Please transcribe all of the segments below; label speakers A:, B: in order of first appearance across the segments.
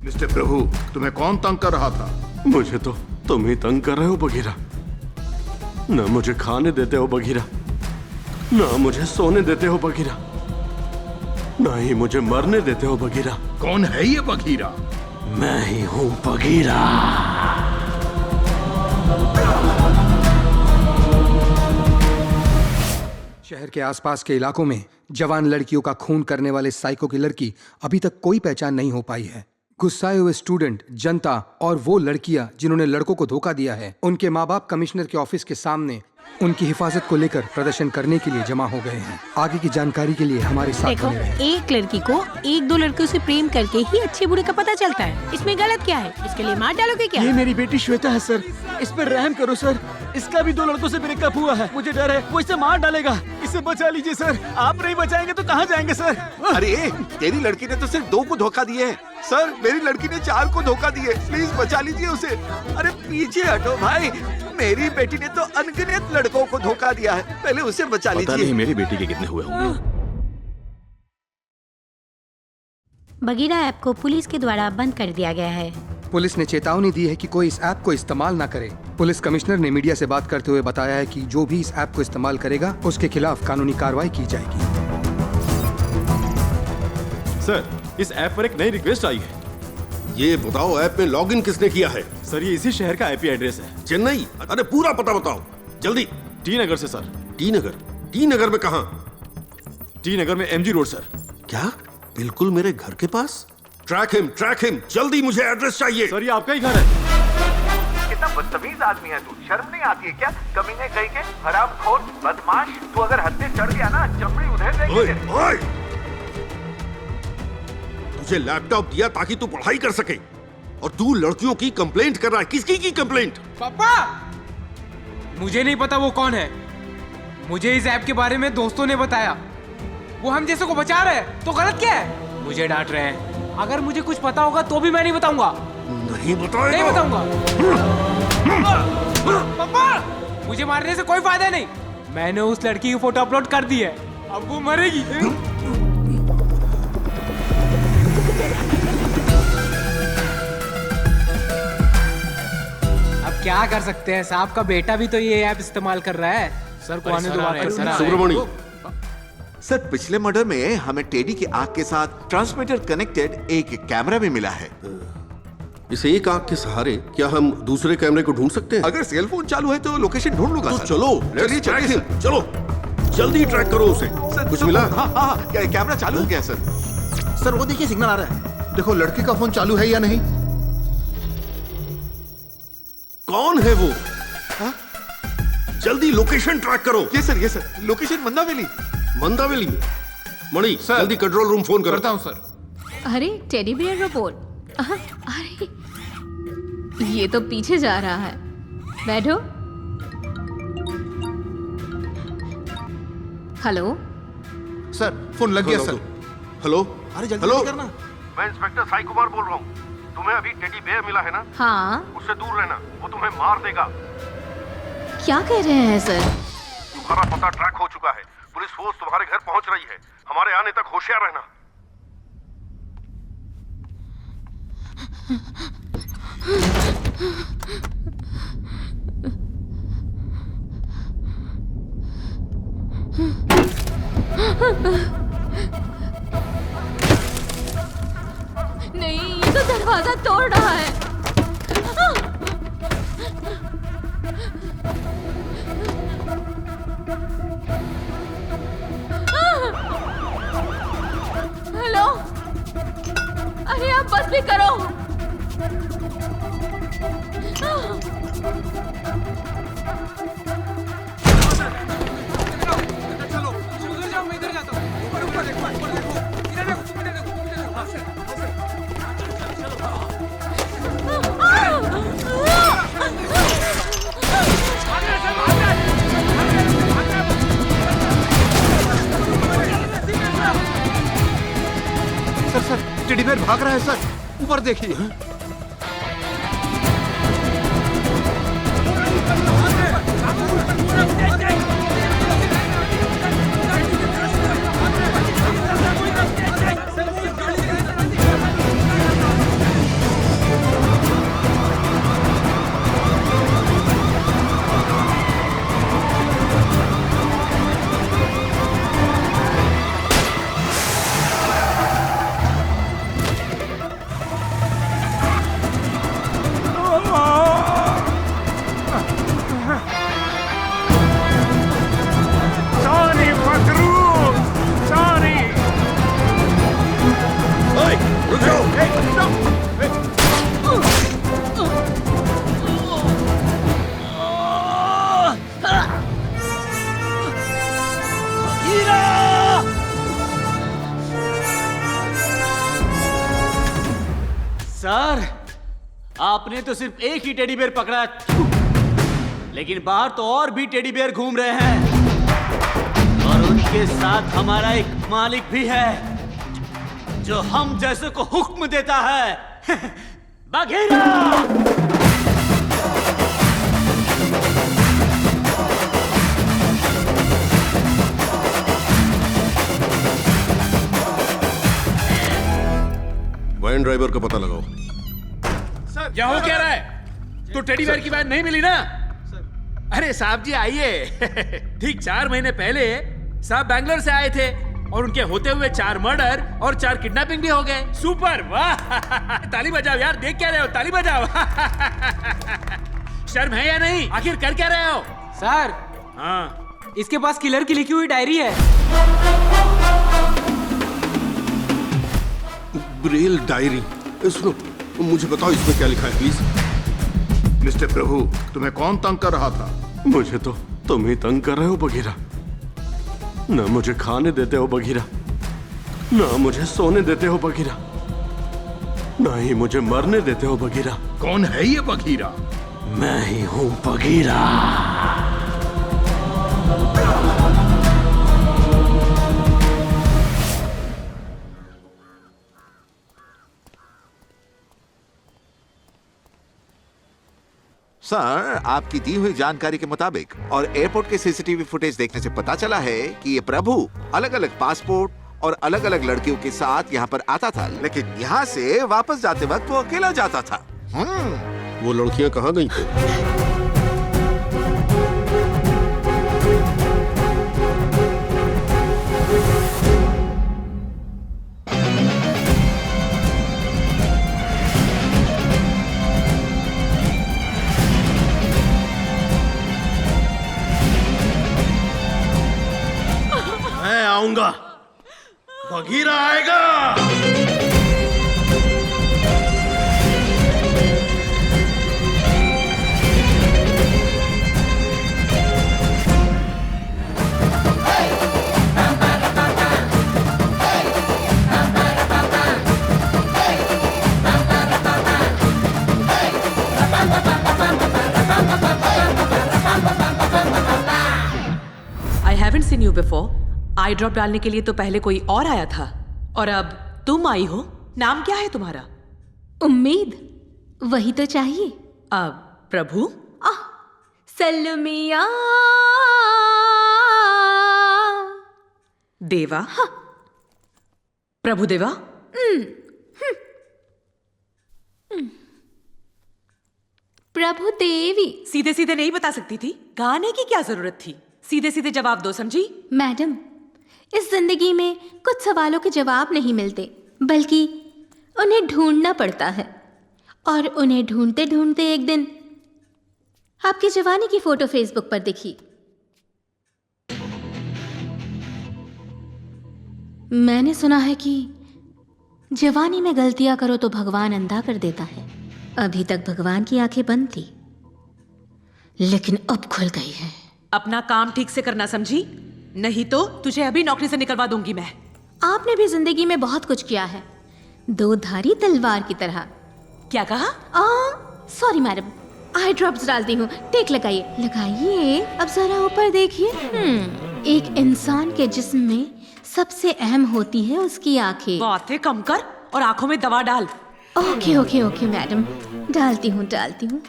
A: Mister प्रभु, तुम्हें कौन तंग कर रहा था?
B: मुझे तो तुम ही तंग कर रहे हो बगीरा। ना मुझे खाने देते हो बगीरा, ना मुझे सोने देते हो बगीरा, ना ही मुझे मरने देते हो बगीरा।
A: कौन है ये बगीरा?
B: मैं ही हूं बगीरा।
C: शहर के आसपास के इलाकों में जवान लड़कियों का खून करने वाले साइको किलर की अभी तक कोई पहचान नहीं हो पाई है। गुस्साए हुए स्टूडेंट, जनता और वो लड़कियां जिन्होंने लड़कों को धोखा दिया है, उनके माँ बाप कमिश्नर के ऑफिस के सामने उनकी हिफाजत को लेकर प्रदर्शन करने के लिए जमा हो गए हैं। आगे की जानकारी के लिए हमारे साथ
D: देखो,
C: बने रहें।
D: एक लड़की को एक दो लड़कियों से प्रेम करके ही अच्छे बुरे का पता चलता है। इसमें गलत क्या है? इसके लिए मार डालोगे क्या?
E: ये मेरी बेटी श्वेता है सर, इस पर रहम करो सर। इसका भी 2 लड़कों से ब्रेकअप हुआ है। मुझे डर है वो इसे मार डालेगा। इसे बचा लीजिए सर। आप नहीं बचाएंगे तो कहाँ जाएंगे सर?
F: अरे तेरी लड़की ने तो सिर्फ 2 को धोखा दिए है सर, मेरी लड़की ने 4 को धोखा दिए। प्लीज बचा लीजिए उसे। अरे पीछे हटो भाई, मेरी बेटी ने तो अनगिनत लड़कों को धोखा दिया है, पहले उसे बचा
B: पता
F: लीजिए।
B: नहीं मेरी बेटी के कितने हुए होंगे।
D: बगीरा ऐप को पुलिस के द्वारा बंद कर दिया गया है।
C: पुलिस ने चेतावनी दी है कि कोई इस ऐप को इस्तेमाल न करे। पुलिस कमिश्नर ने मीडिया से बात करते हुए बताया है कि जो भी इस ऐप को इस्तेमाल करेगा उसके खिलाफ कानूनी कार्रवाई की जाएगी।
G: सर, इस ऐप पर एक नई रिक्वेस्ट आई है।
B: ये बताओ ऐप में लॉगिन किसने किया है?
G: सर, ये इसी शहर का आईपी एड्रेस है।
B: चेन्नई? अरे पूरा पता बताओ जल्दी।
G: टी नगर से सर।
B: टी नगर? टी नगर में कहाँ?
G: टी नगर में एमजी रोड सर।
B: क्या? बिल्कुल मेरे घर के पास? ट्रैक हिम जल्दी, मुझे एड्रेस चाहिए।
G: सर, ये आपका ही घर है।
H: कितना बदतमीज आदमी है तू, शर्म नहीं आती है क्या? कमीने कहीं के हरामखोर बदमाश, तू अगर हद से चढ़ गया ना, चमड़ी उधेड़ देंगे
B: ओए,
H: तेरी।
B: ओए! तुझे लैपटॉप दिया ताकि तू पढ़ाई कर सके, और तू लड़कियों की कंप्लेंट कर रहा है। किसकी की कंप्लेंट?
E: पापा, मुझे नहीं पता वो कौन है। मुझे इस ऐप के बारे में दोस्तों ने बताया। वो हम जैसे को बचा रहे हैं, तो गलत क्या है? मुझे डांट रहे हैं। अगर मुझे कुछ पता होगा तो भी मैं नहीं बताऊंगा।
B: नहीं बताएगा?
E: नहीं बताऊंगा। पापा, मुझे मारने से कोई फायदा नहीं। मैंने उस लड़की की फोटो अपलोड कर दी है, अब वो मरेगी। अब क्या कर सकते हैं? साहब का बेटा भी तो ये ऐप इस्तेमाल कर रहा है। सर को आने दो बात कर।
B: सुब्रमणि,
F: सर, पिछले मर्डर में हमें टेडी की आंख के साथ ट्रांसमीटर कनेक्टेड एक कैमरा भी मिला है।
B: इस एक आंख के सहारे क्या हम दूसरे कैमरे को ढूंढ सकते हैं?
F: अगर सेल फोन चालू है तो लोकेशन ढूंढ लूंगा
B: तो
F: सर।
B: चलो,
F: चलिए चलिए सर।
B: चलो जल्दी ट्रैक करो उसे।
F: सर,
B: कुछ
F: तो-
B: मिला?
F: हाँ हाँ, कैमरा चालू हो गया सर।
A: सर वो देखिए, सिग्नल आ रहा है। देखो लड़की का फोन चालू है या नहीं।
B: कौन है वो? जल्दी लोकेशन ट्रैक करो।
F: ये सर, लोकेशन मंदावेली।
B: मंदावेली में? मणि, जल्दी कंट्रोल रूम फोन करता हूँ
A: सर।
I: अरे टेडी बियर रोबोट, अरे ये तो पीछे जा रहा है। बैठो। हेलो
A: सर फोन लग गया सर।
B: हेलो?
F: अरे जल्दी
B: हेलो?
F: करना।
H: मैं इंस्पेक्टर साई कुमार बोल रहा हूँ। तुम्हें अभी टेडी बेयर मिला है ना,
I: हाँ,
H: उससे दूर रहना, वो तुम्हें मार देगा।
I: क्या कह रहे हैं सर?
H: तुम्हारा पता ट्रैक हो चुका है, पुलिस फोर्स तुम्हारे घर पहुंच रही है। हमारे आने तक होशियार रहना।
I: नहीं, ये तो दरवाजा तोड़ रहा है। हेलो, अरे आप बस भी करो।
A: सर टेडी बेयर भाग रहा है सर, ऊपर देखिए।
J: सर, आपने तो सिर्फ एक ही टेडी बेयर पकड़ा, लेकिन बाहर तो और भी टेडी बेयर घूम रहे हैं और उनके साथ हमारा एक मालिक भी है जो हम जैसे को हुक्म देता है। बघीरा!
B: वैन ड्राइवर का पता लगाओ।
F: सर
G: क्या हो क्या रहा है? तो टेडी बेयर की बात नहीं मिली ना? अरे साहब जी आइए। ठीक 4 महीने पहले साहब बैंगलोर से आए थे और उनके होते हुए 4 मर्डर और 4 किडनैपिंग भी हो गए। सुपर, वाह! ताली बजाओ यार, देख क्या रहे हो? ताली बजाओ। शर्म है या नहीं? आखिर कर क्या रहे हो?
E: सर,
G: हाँ,
E: इसके पास किलर की लिखी हुई डायरी है।
B: Braille diary. सुनो, मुझे बताओ इसमें क्या लिखा है प्लीज।
A: मिस्टर प्रभु, तुम्हें कौन तंग कर रहा था?
B: मुझे तो तुम ही तंग कर रहे हो बघीरा। ना मुझे खाने देते हो बघीरा, ना मुझे सोने देते हो बघीरा, ना ही मुझे मरने देते हो बघीरा।
A: कौन है ये बघीरा?
B: मैं ही हूं बघीरा।
F: सर, आपकी दी हुई जानकारी के मुताबिक और एयरपोर्ट के सीसीटीवी फुटेज देखने से पता चला है कि ये प्रभु अलग अलग पासपोर्ट और अलग अलग लड़कियों के साथ यहाँ पर आता था, लेकिन यहाँ से वापस जाते वक्त वो अकेला जाता था।
B: वो लड़कियां कहाँ गई थी? मैं आऊंगा, बघीरा आएगा।
K: I haven't seen you before. I drop डालने के लिए तो पहले कोई और आया था और अब तुम आई हो। नाम क्या है तुम्हारा?
I: उम्मीद, वही तो चाहिए।
K: अब प्रभु?
I: सलमिया
K: देवा। हाँ। प्रभु देवा।
I: प्रभु देवी।
K: सीधे सीधे नहीं बता सकती थी? गाने की क्या जरूरत थी? सीधे सीधे जवाब दो, समझी?
I: मैडम, इस जिंदगी में कुछ सवालों के जवाब नहीं मिलते, बल्कि उन्हें ढूंढना पड़ता है। और उन्हें ढूंढते ढूंढते एक दिन आपकी जवानी की फोटो फेसबुक पर दिखी। मैंने सुना है कि जवानी में गलतियां करो तो भगवान अंधा कर देता है। अभी तक भगवान की आंखें बंद थी, लेकिन अब खुल गई है।
K: अपना काम ठीक से करना, समझी? नहीं तो तुझे अभी नौकरी से निकलवा दूंगी मैं।
I: आपने भी जिंदगी में बहुत कुछ किया है, 2 धारी तलवार की तरह।
K: क्या कहा?
I: सॉरी मैडम, आई ड्रॉप्स डालती हूँ। टेक लगाइए, लगाइए। अब जरा ऊपर देखिए। एक इंसान के जिस्म में सबसे अहम होती है उसकी आंखें।
K: बातें कम कर और आंखों में दवा डाल।
I: ओके ओके ओके मैडम, डालती हूँ डालती हूँ।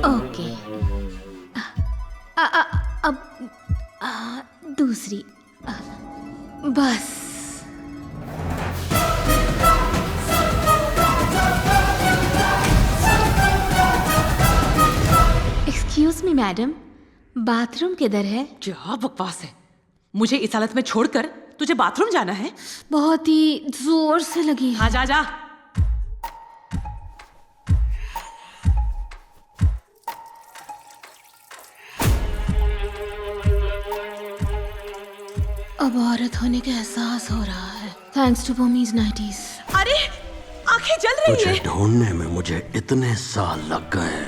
I: ओके, अब दूसरी। बस। एक्सक्यूज मी मैडम, बाथरूम किधर है?
K: क्या बकवास है? मुझे इस हालत में छोड़कर तुझे बाथरूम जाना है?
I: बहुत ही जोर से लगी।
K: हाँ, जा जा।
I: अब औरत होने का एहसास हो रहा है, थैंक्स टू बोमीज नाइटीज।
K: अरे, आंखें जल रही
B: तुझे
K: है।
B: ढूंढने में मुझे इतने साल लग गए